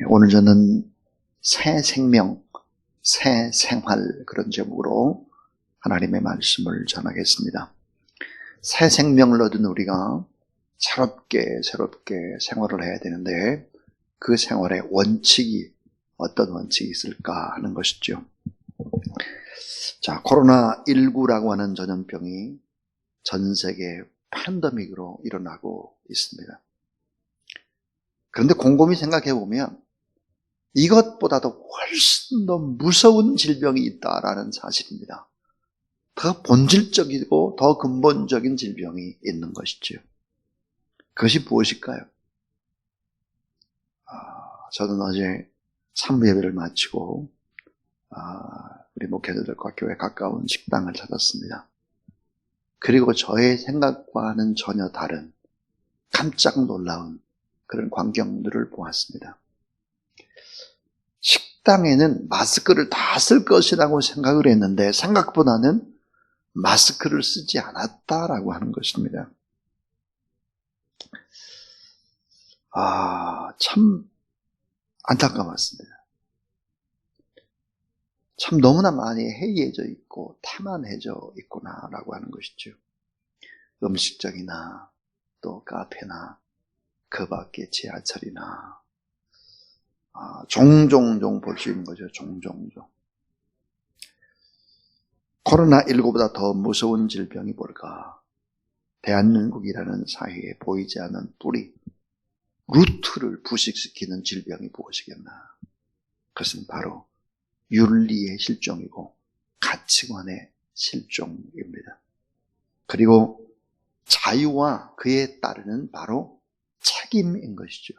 오늘 저는 새 생명, 새 생활 그런 제목으로 하나님의 말씀을 전하겠습니다. 새 생명을 얻은 우리가 새롭게 생활을 해야 되는데 그 생활의 원칙이 어떤 원칙이 있을까 하는 것이죠. 자, 코로나19라고 하는 전염병이 전 세계 팬데믹으로 일어나고 있습니다. 그런데 곰곰이 생각해 보면 이것보다도 훨씬 더 무서운 질병이 있다라는 사실입니다. 더 본질적이고 더 근본적인 질병이 있는 것이죠. 그것이 무엇일까요? 저는 어제 산부 예배를 마치고 우리 목회자들과 교회 가까운 식당을 찾았습니다. 그리고 저의 생각과는 전혀 다른 깜짝 놀라운 그런 광경들을 보았습니다. 식당에는 마스크를 다 쓸 것이라고 생각을 했는데 생각보다는 마스크를 쓰지 않았다라고 하는 것입니다. 참 안타까웠습니다. 참 너무나 많이 해이해져 있고 태만해져 있구나라고 하는 것이죠. 음식점이나 또 카페나 그 밖에 지하철이나 종종 볼 수 있는 거죠. 종종. 코로나19보다 더 무서운 질병이 뭘까? 대한민국이라는 사회에 보이지 않는 뿌리, 루트를 부식시키는 질병이 무엇이겠나? 그것은 바로 윤리의 실종이고 가치관의 실종입니다. 그리고 자유와 그에 따르는 바로 책임인 것이죠.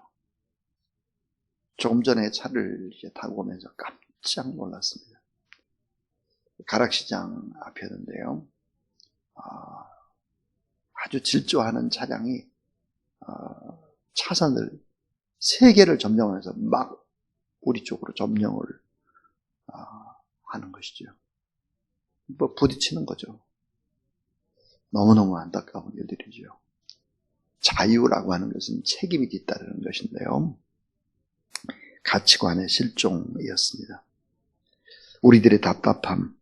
조금 전에 차를 타고 오면서 깜짝 놀랐습니다. 가락시장 앞이었는데요. 아주 질주하는 차량이 차선을 3개를 점령하면서 막 우리 쪽으로 점령을 하는 것이죠. 부딪히는 거죠. 너무너무 안타까운 일들이죠. 자유라고 하는 것은 책임이 뒤따르는 것인데요. 가치관의 실종이었습니다. 우리들의 답답함,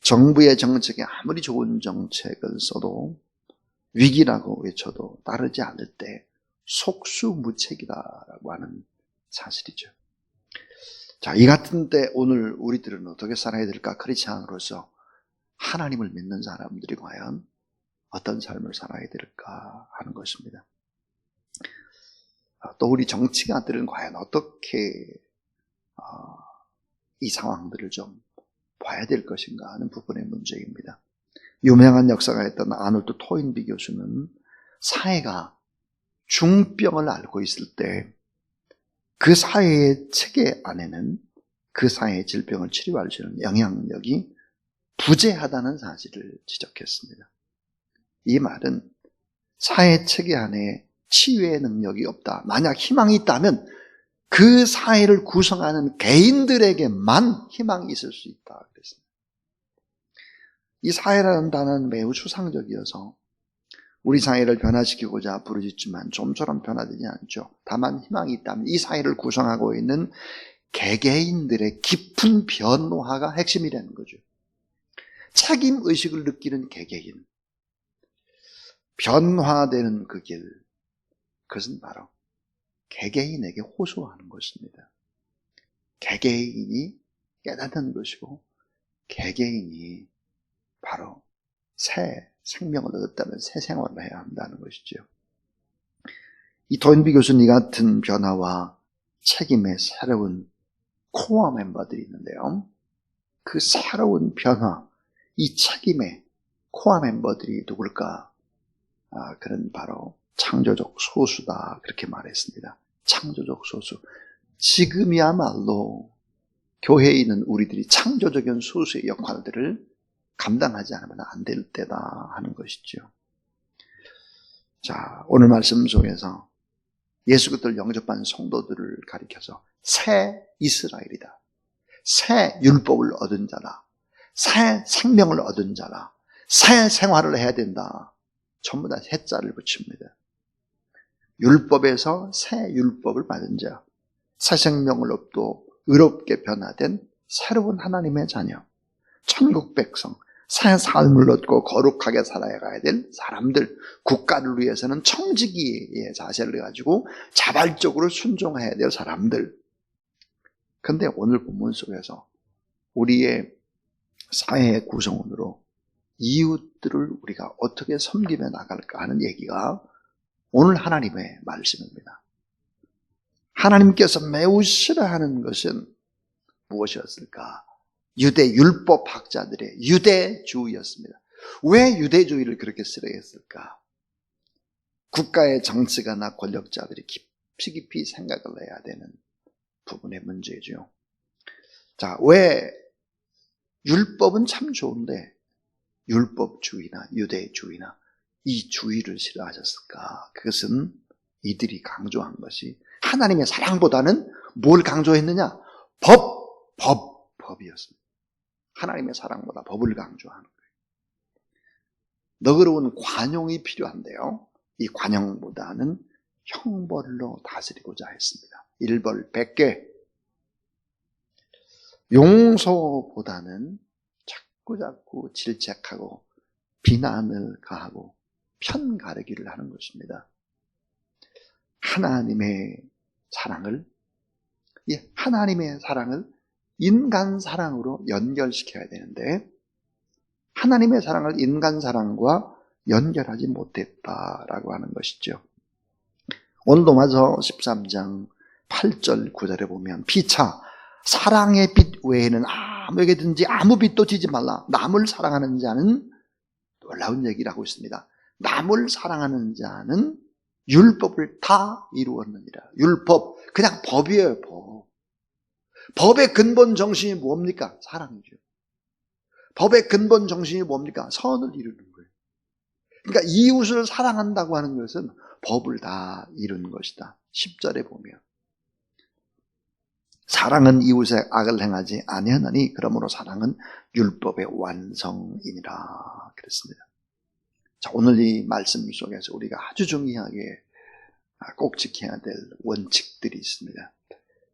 정부의 정책이 아무리 좋은 정책을 써도 위기라고 외쳐도 따르지 않을 때 속수무책이다라고 하는 사실이죠. 자, 이 같은 때 오늘 우리들은 어떻게 살아야 될까? 크리스찬으로서 하나님을 믿는 사람들이 과연 어떤 삶을 살아야 될까 하는 것입니다. 또 우리 정치가들은 과연 어떻게 이 상황들을 좀 봐야 될 것인가 하는 부분의 문제입니다. 유명한 역사가였던 아놀드 토인비 교수는 사회가 중병을 앓고 있을 때 그 사회의 체계 안에는 그 사회의 질병을 치료할 수 있는 영향력이 부재하다는 사실을 지적했습니다. 이 말은 사회 체계 안에 치유의 능력이 없다. 만약 희망이 있다면 그 사회를 구성하는 개인들에게만 희망이 있을 수 있다. 그랬습니다. 이 사회라는 단어는 매우 추상적이어서 우리 사회를 변화시키고자 부르짖지만 좀처럼 변화되지 않죠. 다만 희망이 있다면 이 사회를 구성하고 있는 개개인들의 깊은 변화가 핵심이라는 거죠. 책임의식을 느끼는 개개인, 변화되는 그 길, 그것은 바로 개개인에게 호소하는 것입니다. 개개인이 깨닫는 것이고 개개인이 바로 새 생명을 얻었다면 새 생활을 해야 한다는 것이죠. 이 토인비 교수님 같은 변화와 책임의 새로운 코어 멤버들이 있는데요. 그 새로운 변화, 이 책임의 코어 멤버들이 누굴까? 그는 바로 창조적 소수다 그렇게 말했습니다. 창조적 소수. 지금이야말로 교회에 있는 우리들이 창조적인 소수의 역할들을 감당하지 않으면 안 될 때다 하는 것이죠. 자, 오늘 말씀 속에서 예수 그리스도를 영접한 성도들을 가리켜서 새 이스라엘이다. 새 율법을 얻은 자다. 새 생명을 얻은 자다. 새 생활을 해야 된다. 전부 다 새자를 붙입니다. 율법에서 새 율법을 받은 자, 새 생명을 얻고 의롭게 변화된 새로운 하나님의 자녀, 천국 백성, 새 삶을 얻고 거룩하게 살아가야 될 사람들, 국가를 위해서는 청지기의 자세를 가지고 자발적으로 순종해야 될 사람들. 그런데 오늘 본문 속에서 우리의 사회의 구성원으로 이웃들을 우리가 어떻게 섬기며 나갈까 하는 얘기가 오늘 하나님의 말씀입니다. 하나님께서 매우 싫어하는 것은 무엇이었을까? 유대 율법 학자들의 유대주의였습니다. 왜 유대주의를 그렇게 싫어했을까? 국가의 정치가나 권력자들이 깊이 생각을 해야 되는 부분의 문제죠. 자, 왜 율법은 참 좋은데 율법주의나 유대주의나 이 주의를 싫어하셨을까? 그것은 이들이 강조한 것이 하나님의 사랑보다는 뭘 강조했느냐? 법이었습니다. 하나님의 사랑보다 법을 강조하는 거예요. 너그러운 관용이 필요한데요. 이 관용보다는 형벌로 다스리고자 했습니다. 일벌 100개. 용서보다는 자꾸 질책하고 비난을 가하고 편 가르기를 하는 것입니다. 하나님의 사랑을 인간 사랑으로 연결시켜야 되는데 하나님의 사랑을 인간 사랑과 연결하지 못했다라고 하는 것이죠. 오늘 로마서 13장 8절 9절에 보면 피차 사랑의 빛 외에는 아무에게든지 아무 빛도 지지 말라. 남을 사랑하는 자는 놀라운 얘기를 하고 있습니다. 남을 사랑하는 자는 율법을 다 이루었느니라. 율법, 그냥 법이에요, 법. 법의 근본 정신이 뭡니까? 사랑이죠. 법의 근본 정신이 뭡니까? 선을 이루는 거예요. 그러니까 이웃을 사랑한다고 하는 것은 법을 다 이루는 것이다. 10절에 보면 사랑은 이웃의 악을 행하지 아니하나니 그러므로 사랑은 율법의 완성이니라 그랬습니다. 자, 오늘 이 말씀 속에서 우리가 아주 중요하게 꼭 지켜야 될 원칙들이 있습니다.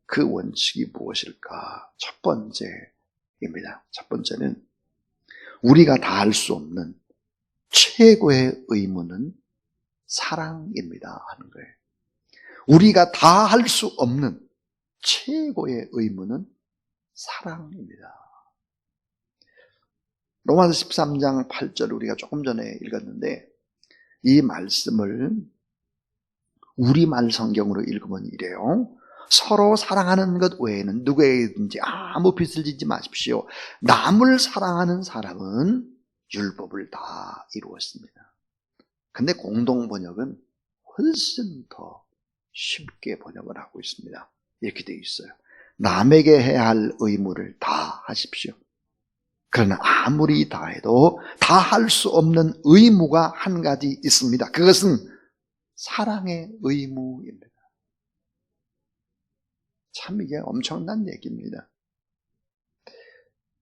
그 원칙이 무엇일까? 첫 번째입니다. 첫 번째는 우리가 다 할 수 없는 최고의 의무는 사랑입니다 하는 거예요. 우리가 다 할 수 없는 최고의 의무는 사랑입니다. 로마서 13장 8절 우리가 조금 전에 읽었는데 이 말씀을 우리말 성경으로 읽으면 이래요. 서로 사랑하는 것 외에는 누구에게든지 아무 빚을 지지 마십시오. 남을 사랑하는 사람은 율법을 다 이루었습니다. 근데 공동 번역은 훨씬 더 쉽게 번역을 하고 있습니다. 이렇게 되어 있어요. 남에게 해야 할 의무를 다 하십시오. 그러나 아무리 다 해도 다 할 수 없는 의무가 한 가지 있습니다. 그것은 사랑의 의무입니다. 참 이게 엄청난 얘기입니다.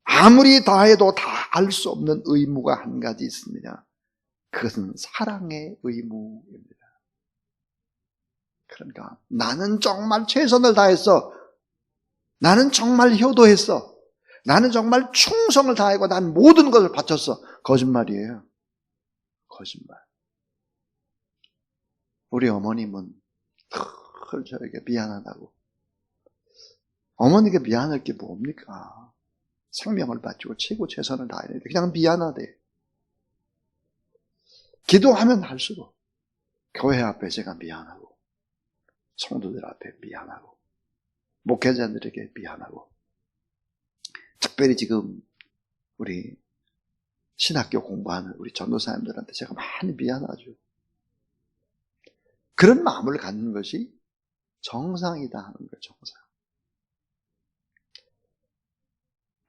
아무리 다 해도 다 할 수 없는 의무가 한 가지 있습니다. 그것은 사랑의 의무입니다. 그러니까 나는 정말 최선을 다했어. 나는 정말 효도했어. 나는 정말 충성을 다하고 난 모든 것을 바쳤어. 거짓말이에요. 거짓말. 우리 어머님은 늘 저에게 미안하다고. 어머니께 미안할 게 뭡니까? 생명을 바치고 최고 최선을 다해야 돼. 그냥 미안하대. 기도하면 할수록 교회 앞에 제가 미안하고 성도들 앞에 미안하고 목회자들에게 미안하고 특별히 지금 우리 신학교 공부하는 우리 전도사님들한테 제가 많이 미안하죠. 그런 마음을 갖는 것이 정상이다 하는 거예요. 정상.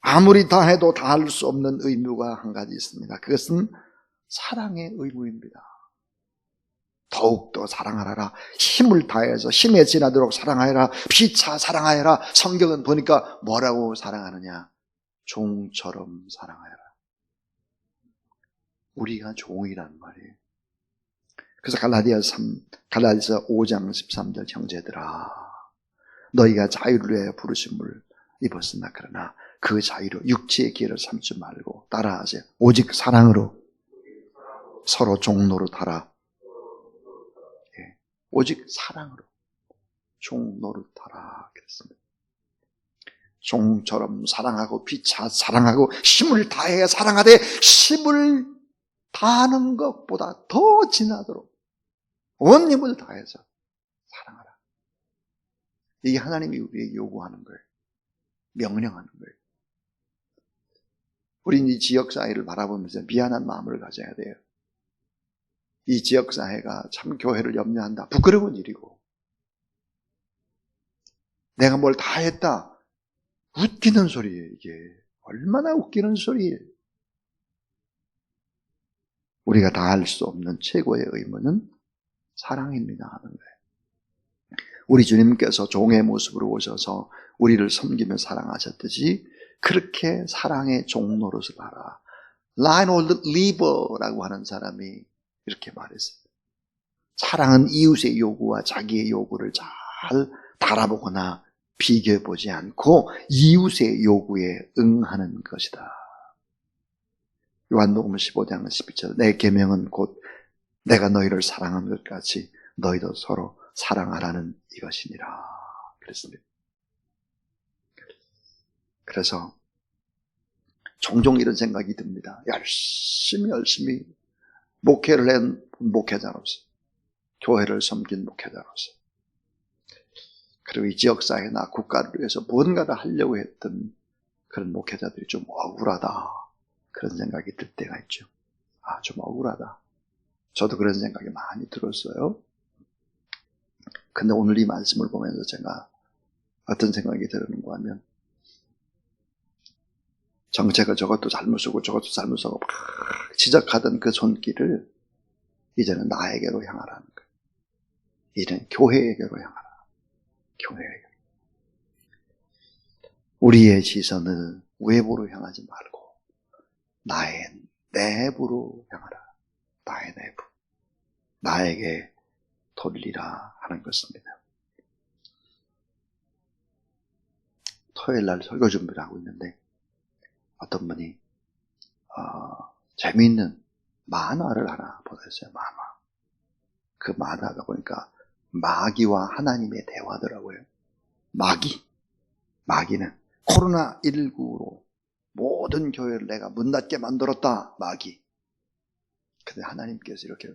아무리 다 해도 다 할 수 없는 의무가 한 가지 있습니다. 그것은 사랑의 의무입니다. 더욱더 사랑하라. 힘을 다해서 힘에 지나도록 사랑하여라. 피차 사랑하여라. 성경은 보니까 뭐라고 사랑하느냐? 종처럼 사랑하여라. 우리가 종이란 말이에요. 그래서 갈라디아서 5장 13절 형제들아 너희가 자유를 위하여 부르심을 입었으나 그러나 그 자유로 육체의 기회를 삼지 말고 따라하세요. 오직 사랑으로 서로 종노릇 하라. 예. 오직 사랑으로 종노릇 하라 그랬습니다. 종처럼 사랑하고 피차 사랑하고 힘을 다해 사랑하되 힘을 다하는 것보다 더 진하도록 온 힘을 다해서 사랑하라. 이게 하나님이 우리에게 요구하는 거예요. 명령하는 거예요. 우리는 이 지역사회를 바라보면서 미안한 마음을 가져야 돼요. 이 지역사회가 참 교회를 염려한다. 부끄러운 일이고 내가 뭘 다 했다. 웃기는 소리예요. 이게 얼마나 웃기는 소리예요. 우리가 다 할 수 없는 최고의 의무는 사랑입니다 하는 거예요. 우리 주님께서 종의 모습으로 오셔서 우리를 섬기며 사랑하셨듯이 그렇게 사랑의 종노릇을 하라. 라인홀드 리버라고 하는 사람이 이렇게 말했어요. 사랑은 이웃의 요구와 자기의 요구를 잘 달아보거나 비교해보지 않고 이웃의 요구에 응하는 것이다. 요한복음 15장 12절 내 계명은 곧 내가 너희를 사랑한 것 같이 너희도 서로 사랑하라는 이것이니라 그랬습니다. 그래서 종종 이런 생각이 듭니다. 열심히 목회를 한 목회자로서 교회를 섬긴 목회자로서 그리고 이 지역사회나 국가를 위해서 무언가를 하려고 했던 그런 목회자들이 좀 억울하다 그런 생각이 들 때가 있죠. 좀 억울하다. 저도 그런 생각이 많이 들었어요. 근데 오늘 이 말씀을 보면서 제가 어떤 생각이 드는가 하면 정책을 저것도 잘못 쓰고 저것도 잘못 쓰고 막 지적하던 그 손길을 이제는 나에게로 향하라는 거예요. 이제는 교회에게로 향하라. 교회에게. 우리의 시선을 외부로 향하지 말고 나의 내부로 향하라. 나의 내부. 나에게 돌리라 하는 것입니다. 토요일 날 설교 준비를 하고 있는데 어떤 분이 재미있는 만화를 하나 보냈어요. 만화. 그 만화가 보니까 마귀와 하나님의 대화더라고요. 마귀는 코로나19로 모든 교회를 내가 문 닫게 만들었다. 마귀. 근데 하나님께서 이렇게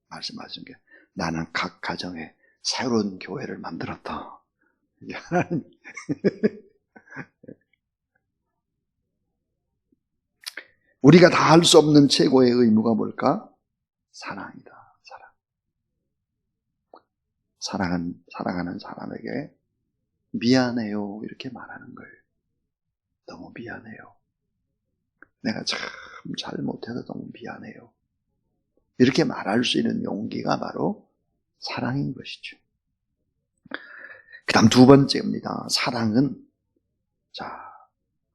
말씀하신 게 나는 각 가정에 새로운 교회를 만들었다. 이게 하나님. 우리가 다 할 수 없는 최고의 의무가 뭘까? 사랑이다. 사랑하는 사람에게 미안해요 이렇게 말하는 거예요. 너무 미안해요. 내가 참 잘못해서 너무 미안해요. 이렇게 말할 수 있는 용기가 바로 사랑인 것이죠. 그 다음 두 번째입니다. 사랑은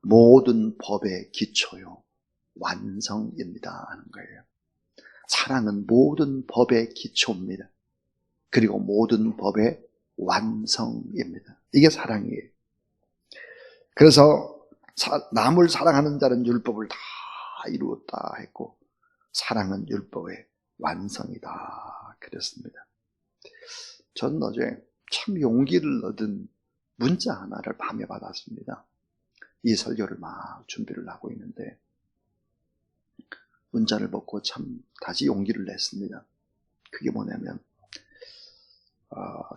모든 법의 기초요 완성입니다 하는 거예요. 사랑은 모든 법의 기초입니다. 그리고 모든 법의 완성입니다. 이게 사랑이에요. 그래서 남을 사랑하는 자는 율법을 다 이루었다 했고 사랑은 율법의 완성이다 그랬습니다. 저는 어제 참 용기를 얻은 문자 하나를 밤에 받았습니다. 이 설교를 막 준비를 하고 있는데 문자를 받고 참 다시 용기를 냈습니다. 그게 뭐냐면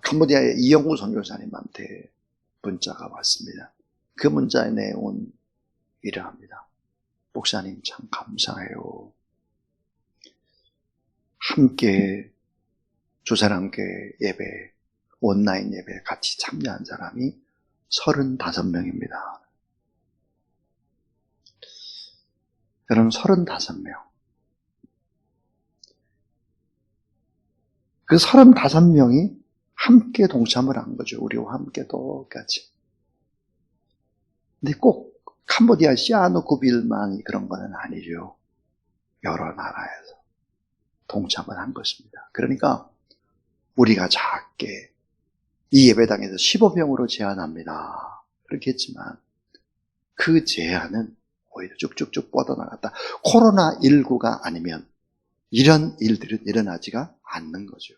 캄보디아의 이영우 선교사님한테 문자가 왔습니다. 그 문자의 내용은 이러합니다. 목사님 참 감사해요. 함께 주사랑교회 예배, 온라인 예배에 같이 참여한 사람이 35명입니다. 여러분 35명. 그 35명이 함께 동참을 한 거죠. 우리와 함께 똑같이. 근데 꼭 캄보디아 시아누쿠빌만이 그런 건 아니죠. 여러 나라에서 동참을 한 것입니다. 그러니까 우리가 작게 이 예배당에서 15명으로 제한합니다. 그렇게 했지만 그 제한은 오히려 쭉쭉쭉 뻗어나갔다. 코로나19가 아니면 이런 일들은 일어나지가 않는 거죠.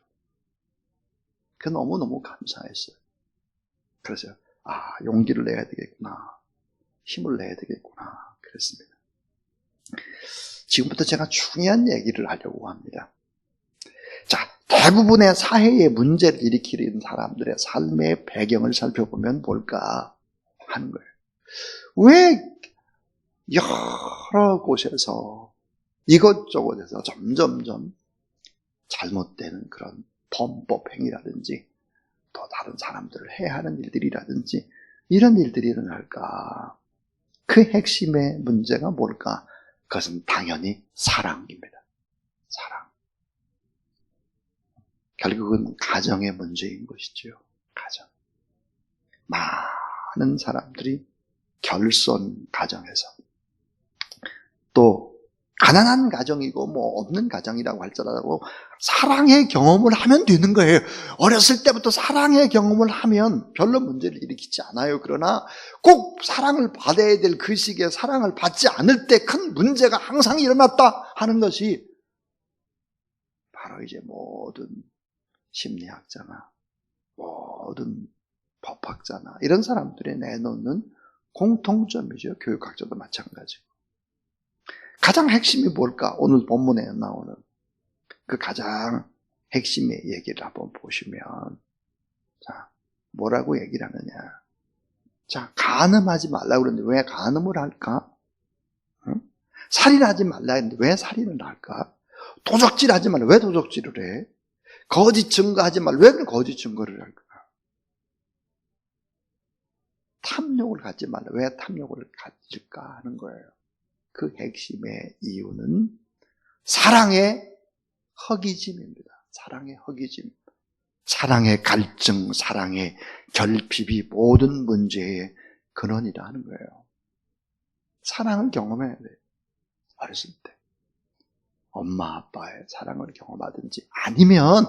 그 너무너무 감사했어요. 그래서 용기를 내야 되겠구나. 힘을 내야 되겠구나. 그랬습니다. 지금부터 제가 중요한 얘기를 하려고 합니다. 자, 대부분의 사회의 문제를 일으키는 사람들의 삶의 배경을 살펴보면 뭘까 하는 거예요. 왜 여러 곳에서 이것저것에서 점점점 잘못되는 그런 범법 행위라든지 또 다른 사람들을 해하는 일들이라든지 이런 일들이 일어날까? 그 핵심의 문제가 뭘까? 그것은 당연히 사랑입니다. 사랑. 결국은 가정의 문제인 것이죠. 가정. 많은 사람들이 결손 가정에서 또 가난한 가정이고 없는 가정이라고 할지라도 사랑의 경험을 하면 되는 거예요. 어렸을 때부터 사랑의 경험을 하면 별로 문제를 일으키지 않아요. 그러나 꼭 사랑을 받아야 될 그 시기에 사랑을 받지 않을 때 큰 문제가 항상 일어났다 하는 것이 바로 이제 모든 심리학자나 모든 법학자나 이런 사람들이 내놓는 공통점이죠. 교육학자도 마찬가지고. 가장 핵심이 뭘까? 오늘 본문에 나오는 그 가장 핵심의 얘기를 한번 보시면, 자, 뭐라고 얘기를 하느냐. 자, 간음하지 말라고 그러는데 왜 간음을 할까? 응? 살인하지 말라 했는데 왜 살인을 할까? 도적질하지 말라. 왜 도적질을 해? 거짓 증거하지 말라. 왜 거짓 증거를 할까? 탐욕을 갖지 말라. 왜 탐욕을 가질까 하는 거예요. 그 핵심의 이유는 사랑의 허기짐입니다. 사랑의 허기짐. 사랑의 갈증, 사랑의 결핍이 모든 문제의 근원이라 하는 거예요. 사랑을 경험해야 돼요. 어렸을 때. 엄마, 아빠의 사랑을 경험하든지 아니면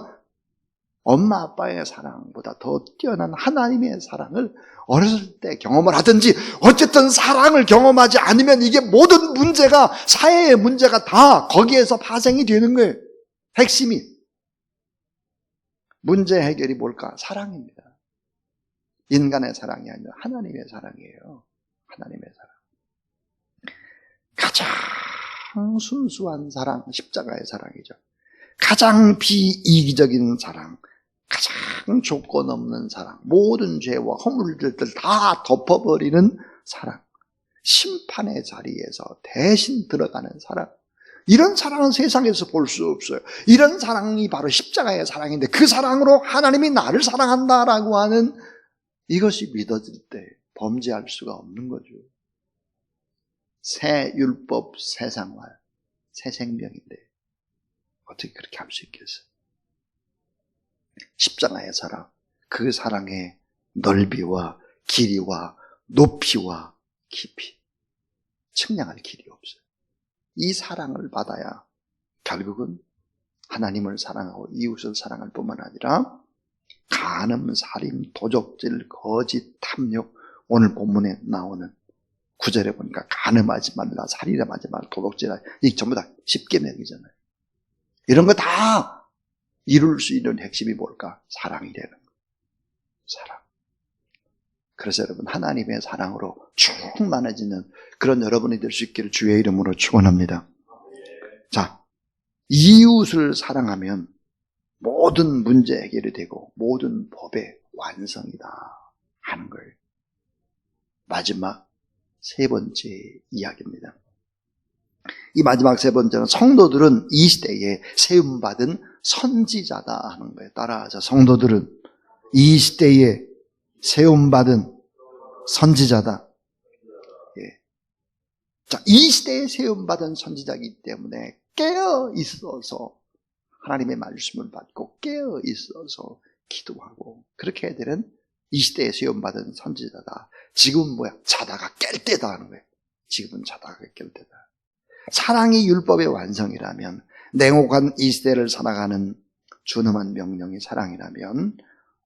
엄마, 아빠의 사랑보다 더 뛰어난 하나님의 사랑을 어렸을 때 경험을 하든지 어쨌든 사랑을 경험하지 않으면 이게 모든 문제가 사회의 문제가 다 거기에서 파생이 되는 거예요. 핵심이. 문제 해결이 뭘까? 사랑입니다. 인간의 사랑이 아니라 하나님의 사랑이에요. 하나님의 사랑. 가장 순수한 사랑, 십자가의 사랑이죠. 가장 비이기적인 사랑, 가장 조건 없는 사랑, 모든 죄와 허물들을 다 덮어버리는 사랑, 심판의 자리에서 대신 들어가는 사랑. 이런 사랑은 세상에서 볼 수 없어요. 이런 사랑이 바로 십자가의 사랑인데 그 사랑으로 하나님이 나를 사랑한다라고 하는 이것이 믿어질 때 범죄할 수가 없는 거죠. 새 율법, 새 생활, 새 생명인데 어떻게 그렇게 할 수 있겠어요? 십자가의 사랑, 그 사랑의 넓이와 길이와 높이와 깊이 측량할 길이 없어요. 이 사랑을 받아야 결국은 하나님을 사랑하고 이웃을 사랑할 뿐만 아니라 간음, 살인, 도적질, 거짓, 탐욕, 오늘 본문에 나오는 9절에 보니까 간음하지 말라, 살인하지 말라, 도둑질하지 말라, 이게 전부 다 10계명이잖아요. 이런 거 다 이룰 수 있는 핵심이 뭘까? 사랑이라는 거예요. 사랑. 그래서 여러분 하나님의 사랑으로 충만해지는 그런 여러분이 될 수 있기를 주의 이름으로 축원합니다. 자, 이웃을 사랑하면 모든 문제 해결이 되고 모든 법의 완성이다 하는 거예요. 마지막 세 번째 이야기입니다. 이 마지막 세 번째는 성도들은 이 시대에 세움받은 선지자다 하는 거예요. 따라하자. 성도들은 이 시대에 세움받은 선지자다. 예. 자, 이 시대에 세움받은 선지자이기 때문에 깨어 있어서 하나님의 말씀을 받고 깨어 있어서 기도하고 그렇게 해야 되는 이 시대에 세움받은 선지자다. 지금은 뭐야? 자다가 깰 때다 하는 거예요. 지금은 자다가 깰 때다. 사랑이 율법의 완성이라면 냉혹한 이 시대를 살아가는 준엄한 명령이 사랑이라면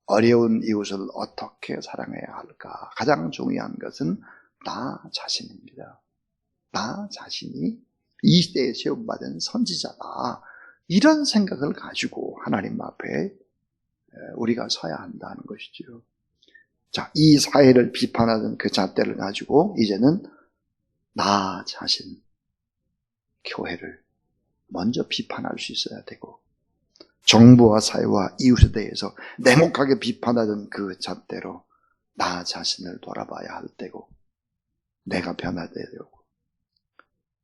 어려운 이웃을 어떻게 사랑해야 할까? 가장 중요한 것은 나 자신입니다. 나 자신이 이 시대에 세움받은 선지자다. 이런 생각을 가지고 하나님 앞에 우리가 서야 한다는 것이죠. 자, 이 사회를 비판하던 그 잣대를 가지고 이제는 나 자신, 교회를 먼저 비판할 수 있어야 되고, 정부와 사회와 이웃에 대해서 냉혹하게 비판하던 그 잣대로 나 자신을 돌아봐야 할 때고, 내가 변화되야 되고.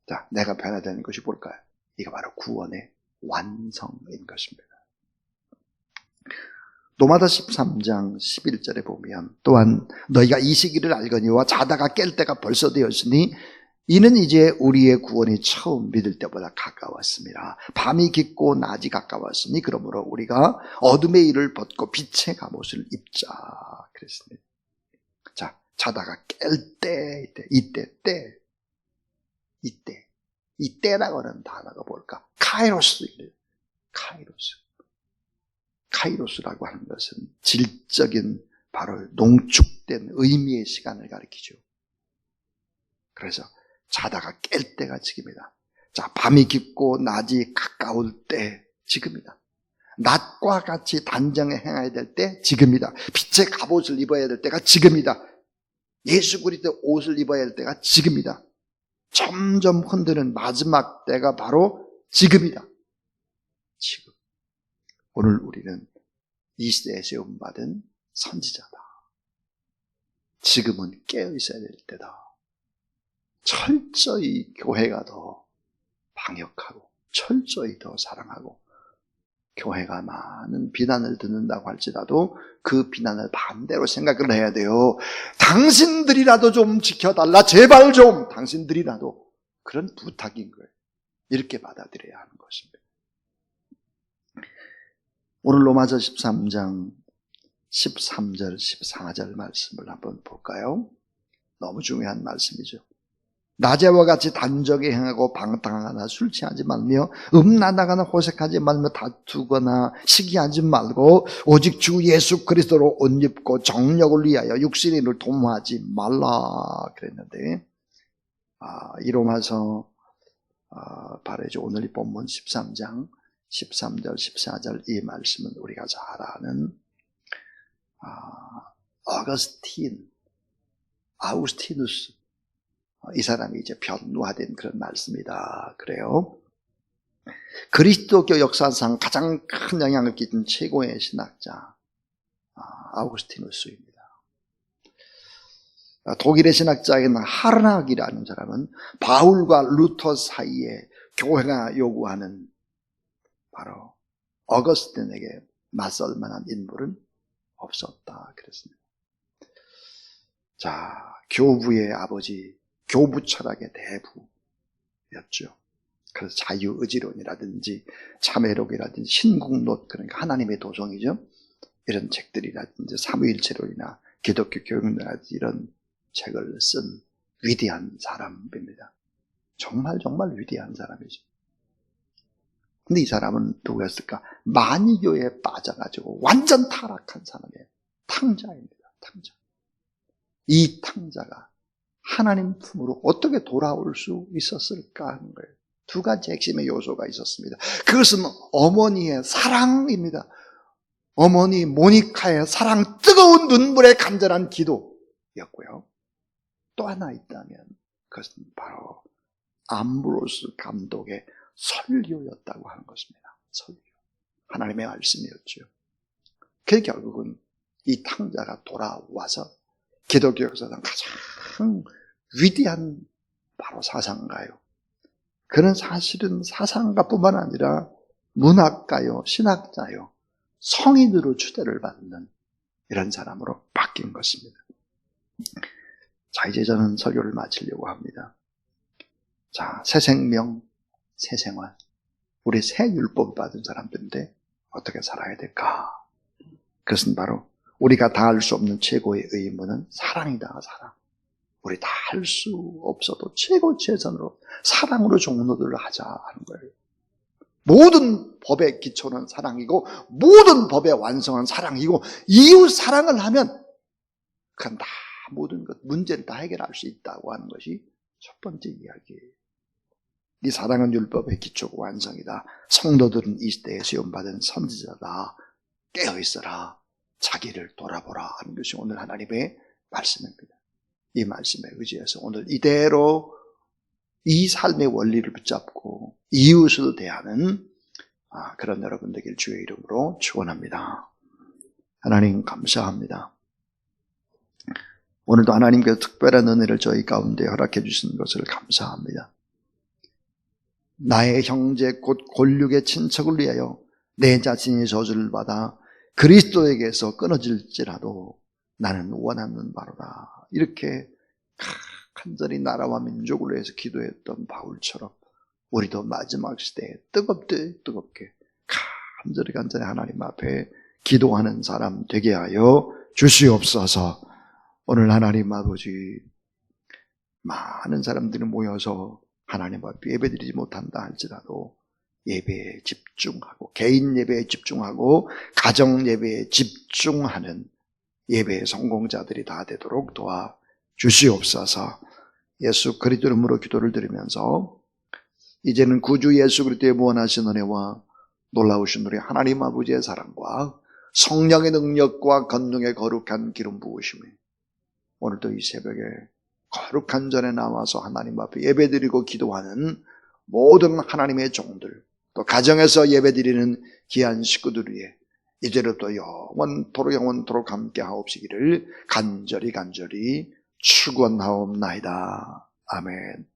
자, 내가 변화되는 것이 뭘까요? 이거 바로 구원의 완성인 것입니다. 로마서 13장 11절에 보면, 또한 너희가 이 시기를 알거니와 자다가 깰 때가 벌써 되었으니 이는 이제 우리의 구원이 처음 믿을 때보다 가까웠습니다. 밤이 깊고 낮이 가까웠으니 그러므로 우리가 어둠의 일을 벗고 빛의 갑옷을 입자 그랬습니다. 자, 자다가 깰 때, 이때라고 하는 단어가 뭘까? 카이로스입니다. 카이로스라고 하는 것은 질적인 바로 농축된 의미의 시간을 가리키죠. 그래서 자다가 깰 때가 지금이다. 자, 밤이 깊고 낮이 가까울 때 지금이다. 낮과 같이 단정에 행해야 될 때 지금이다. 빛의 갑옷을 입어야 될 때가 지금이다. 예수 그리스도의 옷을 입어야 할 때가 지금이다. 점점 흔드는 마지막 때가 바로 지금이다. 지금. 오늘 우리는 이 시대에 세움받은 선지자다. 지금은 깨어 있어야 될 때다. 철저히 교회가 더 방역하고 철저히 더 사랑하고, 교회가 많은 비난을 듣는다고 할지라도 그 비난을 반대로 생각을 해야 돼요. 당신들이라도 좀 지켜달라. 제발 좀. 당신들이라도. 그런 부탁인 거예요. 이렇게 받아들여야 하는 것입니다. 오늘 로마서 13장 13절 14절 말씀을 한번 볼까요? 너무 중요한 말씀이죠. 낮에와 같이 단적에 행하고 방탕하거나 술 취하지 말며 음란하거나 호색하지 말며 다투거나 시기하지 말고 오직 주 예수 그리스도로 옷 입고 정력을 위하여 육신의 일을 도모하지 말라 그랬는데, 이 로마서 바로 이제 오늘 이 본문 13장 13절 14절 이 말씀은 우리가 잘 아는 아우구스티누스, 이 사람이 이제 변화된 그런 말씀이다 그래요. 그리스도교 역사상 가장 큰 영향을 끼친 최고의 신학자 아우구스티누스입니다. 독일의 신학자인 하르낙이라는 사람은 바울과 루터 사이에 교회가 요구하는 바로 어거스틴에게 맞설 만한 인물은 없었다 그랬습니다. 자, 교부의 아버지, 교부 철학의 대부였죠. 그래서 자유의지론이라든지 참회록이라든지 신국론, 그러니까 하나님의 도성이죠. 이런 책들이라든지 삼위일체론이나 기독교 교육론이라든지 이런 책을 쓴 위대한 사람입니다. 정말 위대한 사람이죠. 근데 이 사람은 누구였을까? 만이교에 빠져가지고 완전 타락한 사람이에요. 탕자입니다. 탕자. 이 탕자가 하나님 품으로 어떻게 돌아올 수 있었을까 하는 거예요. 두 가지 핵심의 요소가 있었습니다. 그것은 어머니의 사랑입니다. 어머니 모니카의 사랑, 뜨거운 눈물의 간절한 기도였고요. 또 하나 있다면 그것은 바로 암브로스 감독의 설교였다고 하는 것입니다. 설교. 하나님의 말씀이었죠. 그 결국은 이 탕자가 돌아와서 기독교 역사상 가장 위대한 바로 사상가요. 그는 사실은 사상가뿐만 아니라 문학가요, 신학자요, 성인으로 추대를 받는 이런 사람으로 바뀐 것입니다. 자, 이제 저는 설교를 마치려고 합니다. 자, 새 생명, 새 생활. 우리 새 율법을 받은 사람들인데 어떻게 살아야 될까? 그것은 바로 우리가 다 할 수 없는 최고의 의무는 사랑이다, 사랑. 우리 다 할 수 없어도 최고 최선으로 사랑으로 종로들을 하자 하는 거예요. 모든 법의 기초는 사랑이고 모든 법의 완성은 사랑이고 이웃 사랑을 하면 그건 다 모든 것 문제를 다 해결할 수 있다고 하는 것이 첫 번째 이야기예요. 이 사랑은 율법의 기초고 완성이다. 성도들은 이 시대에 시험받은 선지자다. 깨어있어라. 자기를 돌아보라 하는 것이 오늘 하나님의 말씀입니다. 이 말씀에 의지해서 오늘 이대로 이 삶의 원리를 붙잡고 이웃을 대하는 그런 여러분 되길 주의 이름으로 축원합니다. 하나님 감사합니다. 오늘도 하나님께서 특별한 은혜를 저희 가운데 허락해 주신 것을 감사합니다. 나의 형제 곧 골육의 친척을 위하여 내 자신이 저주를 받아 그리스도에게서 끊어질지라도 나는 원하는 바로다. 이렇게 간절히 나라와 민족을 위해서 기도했던 바울처럼 우리도 마지막 시대에 뜨겁게 간절히 하나님 앞에 기도하는 사람 되게 하여 주시옵소서. 오늘 하나님 아버지, 많은 사람들이 모여서 하나님 앞에 예배드리지 못한다 할지라도 예배에 집중하고 개인 예배에 집중하고 가정 예배에 집중하는 예배의 성공자들이 다 되도록 도와 주시옵소서. 예수 그리스도 이름으로 기도를 드리면서 이제는 구주 예수 그리스도의 무한하신 은혜와 놀라우신 우리 하나님 아버지의 사랑과 성령의 능력과 권능의 거룩한 기름 부으심이 오늘도 이 새벽에 거룩한 전에 나와서 하나님 앞에 예배드리고 기도하는 모든 하나님의 종들, 또 가정에서 예배드리는 귀한 식구들 위에 이제로부터 영원토록 함께 하옵시기를 간절히 축원하옵나이다. 아멘.